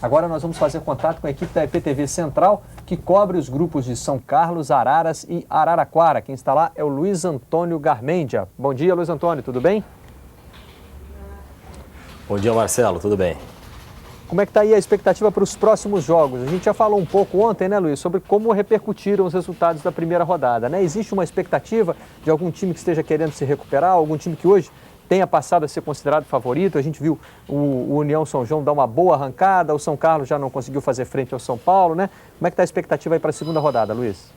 Agora nós vamos fazer contato com a equipe da EPTV Central, que cobre os grupos de São Carlos, Araras e Araraquara. Quem está lá é o Luiz Antônio Garmendia. Bom dia, Luiz Antônio, tudo bem? Bom dia, Marcelo, tudo bem? Como é que está aí a expectativa para os próximos jogos? A gente já falou um pouco ontem, né, Luiz, sobre como repercutiram os resultados da primeira rodada, né? Existe uma expectativa de algum time que esteja querendo se recuperar, algum time que hoje tenha passado a ser considerado favorito? A gente viu o União São João dar uma boa arrancada, o São Carlos já não conseguiu fazer frente ao São Paulo, né? Como é que está a expectativa aí para a segunda rodada, Luiz?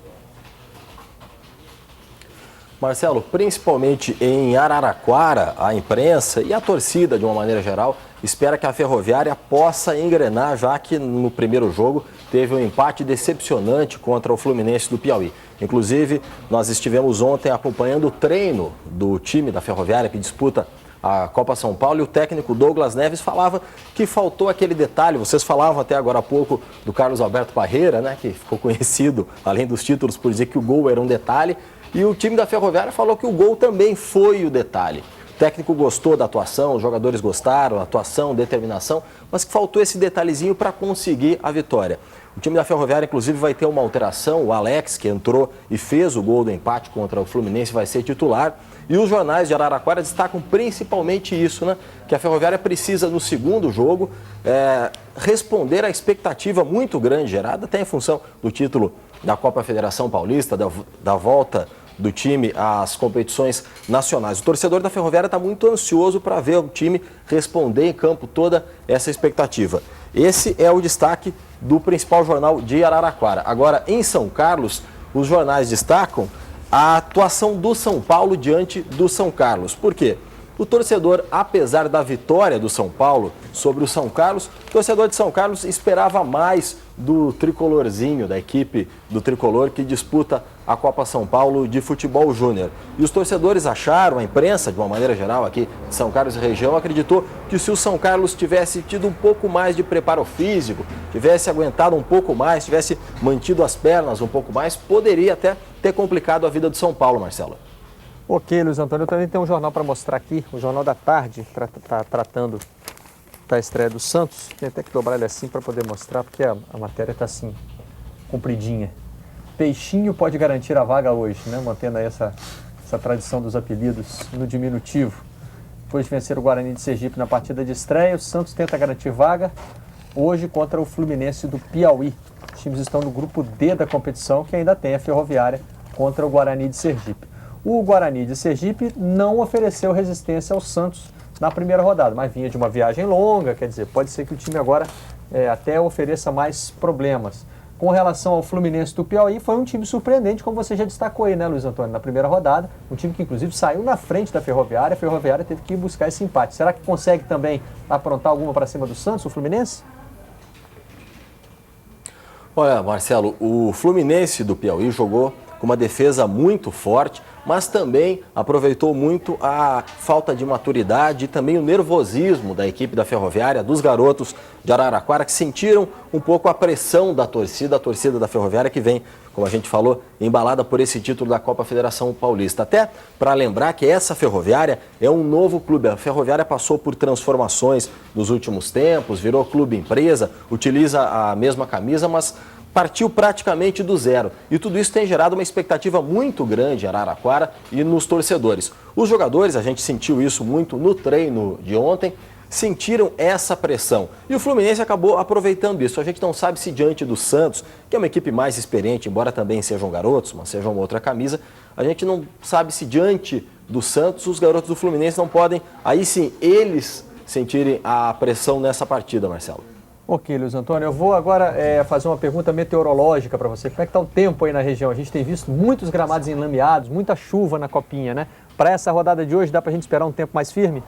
Marcelo, principalmente em Araraquara, a imprensa e a torcida, de uma maneira geral, espera que a Ferroviária possa engrenar, já que no primeiro jogo teve um empate decepcionante contra o Fluminense do Piauí. Inclusive, nós estivemos ontem acompanhando o treino do time da Ferroviária, que disputa a Copa São Paulo, e o técnico Douglas Neves falava que faltou aquele detalhe. Vocês falavam até agora há pouco do Carlos Alberto Parreira, né, que ficou conhecido, além dos títulos, por dizer que o gol era um detalhe. E o time da Ferroviária falou que o gol também foi o detalhe. O técnico gostou da atuação, os jogadores gostaram, atuação, determinação, mas que faltou esse detalhezinho para conseguir a vitória. O time da Ferroviária, inclusive, vai ter uma alteração. O Alex, que entrou e fez o gol do empate contra o Fluminense, vai ser titular. E os jornais de Araraquara destacam principalmente isso, né? Que a Ferroviária precisa, no segundo jogo, responder à expectativa muito grande gerada, até em função do título da Copa Federação Paulista, da volta do time às competições nacionais. O torcedor da Ferroviária está muito ansioso para ver o time responder em campo toda essa expectativa. Esse é o destaque do principal jornal de Araraquara. Agora, em São Carlos, os jornais destacam a atuação do São Paulo diante do São Carlos. Por quê? O torcedor, apesar da vitória do São Paulo sobre o São Carlos, o torcedor de São Carlos esperava mais do tricolorzinho, da equipe do tricolor que disputa a Copa São Paulo de futebol júnior. E os torcedores acharam, a imprensa, de uma maneira geral aqui de São Carlos e região, acreditou que se o São Carlos tivesse tido um pouco mais de preparo físico, tivesse aguentado um pouco mais, tivesse mantido as pernas um pouco mais, poderia até ter complicado a vida do São Paulo, Marcelo. Ok, Luiz Antônio, eu também tenho um jornal para mostrar aqui, o Jornal da Tarde, tratando da estreia do Santos. Tem até que dobrar ele assim para poder mostrar, porque a matéria está assim, compridinha. Peixinho pode garantir a vaga hoje, né? Mantendo aí essa tradição dos apelidos no diminutivo. Depois de vencer o Guarani de Sergipe na partida de estreia, o Santos tenta garantir vaga hoje contra o Fluminense do Piauí. Os times estão no grupo D da competição, que ainda tem a Ferroviária contra o Guarani de Sergipe. O Guarani de Sergipe não ofereceu resistência ao Santos na primeira rodada, mas vinha de uma viagem longa, quer dizer, pode ser que o time agora até ofereça mais problemas. Com relação ao Fluminense do Piauí, foi um time surpreendente, como você já destacou aí, né, Luiz Antônio, na primeira rodada. Um time que, inclusive, saiu na frente da Ferroviária. A Ferroviária teve que ir buscar esse empate. Será que consegue também aprontar alguma para cima do Santos, o Fluminense? Olha, Marcelo, o Fluminense do Piauí jogou com uma defesa muito forte, mas também aproveitou muito a falta de maturidade e também o nervosismo da equipe da Ferroviária, dos garotos de Araraquara, que sentiram um pouco a pressão da torcida, a torcida da Ferroviária que vem, como a gente falou, embalada por esse título da Copa Federação Paulista. Até para lembrar que essa Ferroviária é um novo clube. A Ferroviária passou por transformações nos últimos tempos, virou clube empresa, utiliza a mesma camisa, mas partiu praticamente do zero. E tudo isso tem gerado uma expectativa muito grande em Araraquara e nos torcedores. Os jogadores, a gente sentiu isso muito no treino de ontem, sentiram essa pressão. E o Fluminense acabou aproveitando isso. A gente não sabe se diante do Santos, que é uma equipe mais experiente, embora também sejam garotos, mas sejam uma outra camisa, a gente não sabe se diante do Santos os garotos do Fluminense não podem, aí sim, eles sentirem a pressão nessa partida, Marcelo. Ok, Luiz Antônio, eu vou agora fazer uma pergunta meteorológica para você. Como é que está o tempo aí na região? A gente tem visto muitos gramados enlameados, muita chuva na copinha, né? Para essa rodada de hoje, dá para a gente esperar um tempo mais firme?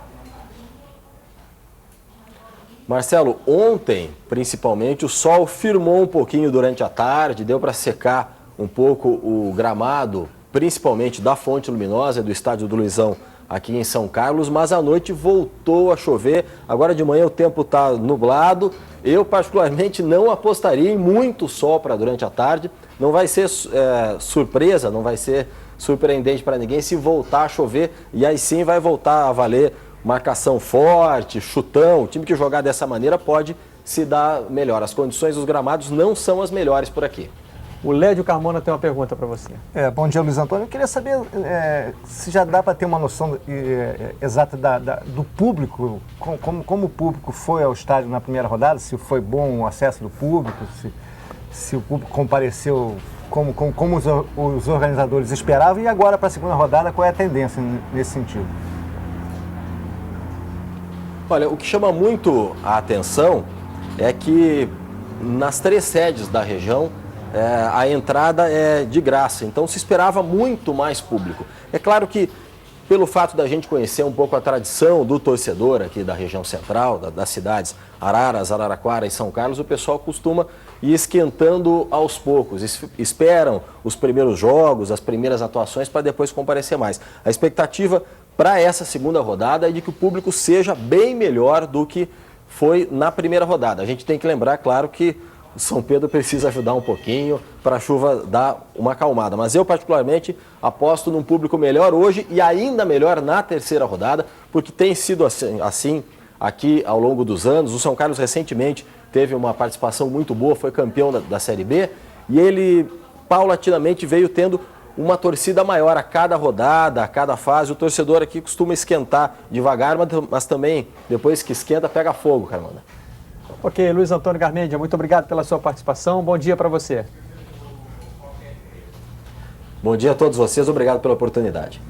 Marcelo, ontem, principalmente, o sol firmou um pouquinho durante a tarde, deu para secar um pouco o gramado, principalmente da Fonte Luminosa, do Estádio do Luizão, aqui em São Carlos, mas à noite voltou a chover. Agora de manhã o tempo está nublado. Eu, particularmente, não apostaria em muito sol para durante a tarde. Não vai ser surpresa, não vai ser surpreendente para ninguém se voltar a chover. E aí sim vai voltar a valer marcação forte, chutão. O time que jogar dessa maneira pode se dá melhor. As condições dos gramados não são as melhores por aqui. O Lédio Carmona tem uma pergunta para você. Bom dia, Luiz Antônio. Eu queria saber se já dá para ter uma noção exata do público, como o público foi ao estádio na primeira rodada, se foi bom o acesso do público, se o público compareceu como os organizadores esperavam, e agora para a segunda rodada, qual é a tendência nesse sentido? Olha, o que chama muito a atenção é que nas 3 sedes da região, a entrada é de graça, então se esperava muito mais público. É claro que, pelo fato da gente conhecer um pouco a tradição do torcedor aqui da região central, das cidades Araras, Araraquara e São Carlos, o pessoal costuma ir esquentando aos poucos, esperam os primeiros jogos, as primeiras atuações para depois comparecer mais. A expectativa para essa segunda rodada é de que o público seja bem melhor do que foi na primeira rodada. A gente tem que lembrar, claro, que o São Pedro precisa ajudar um pouquinho para a chuva dar uma acalmada. Mas eu, particularmente, aposto num público melhor hoje e ainda melhor na terceira rodada, porque tem sido assim aqui ao longo dos anos. O São Carlos recentemente teve uma participação muito boa, foi campeão da Série B, e ele paulatinamente veio tendo uma torcida maior a cada rodada, a cada fase. O torcedor aqui costuma esquentar devagar, mas também, depois que esquenta, pega fogo, Carmona. Ok, Luiz Antônio Garmendia, muito obrigado pela sua participação. Bom dia para você. Bom dia a todos vocês, obrigado pela oportunidade.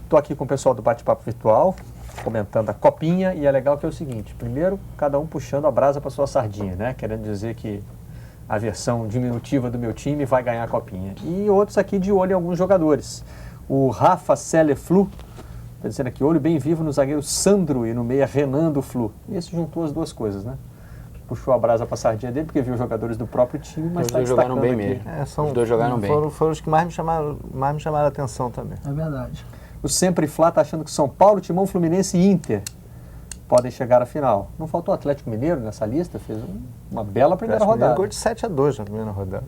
Estou aqui com o pessoal do Bate-Papo Virtual, comentando a copinha, e é legal que é o seguinte: primeiro, cada um puxando a brasa para sua sardinha, né? Querendo dizer que a versão diminutiva do meu time vai ganhar a copinha. E outros aqui de olho em alguns jogadores. O Rafa Celeflu está dizendo aqui, olho bem vivo no zagueiro Sandro e no meia Renando Flu. E esse juntou as duas coisas, né? Puxou a brasa para a sardinha dele, porque viu os jogadores do próprio time, mas está destacando bem aqui. mesmo. Os dois jogaram bem. Foram os que mais me chamaram a atenção também. É verdade. O Sempre Flá está achando que São Paulo, Timão, Fluminense e Inter podem chegar à final. Não faltou o Atlético Mineiro nessa lista? Fez uma bela primeira rodada. Gol de 7-2 na primeira rodada.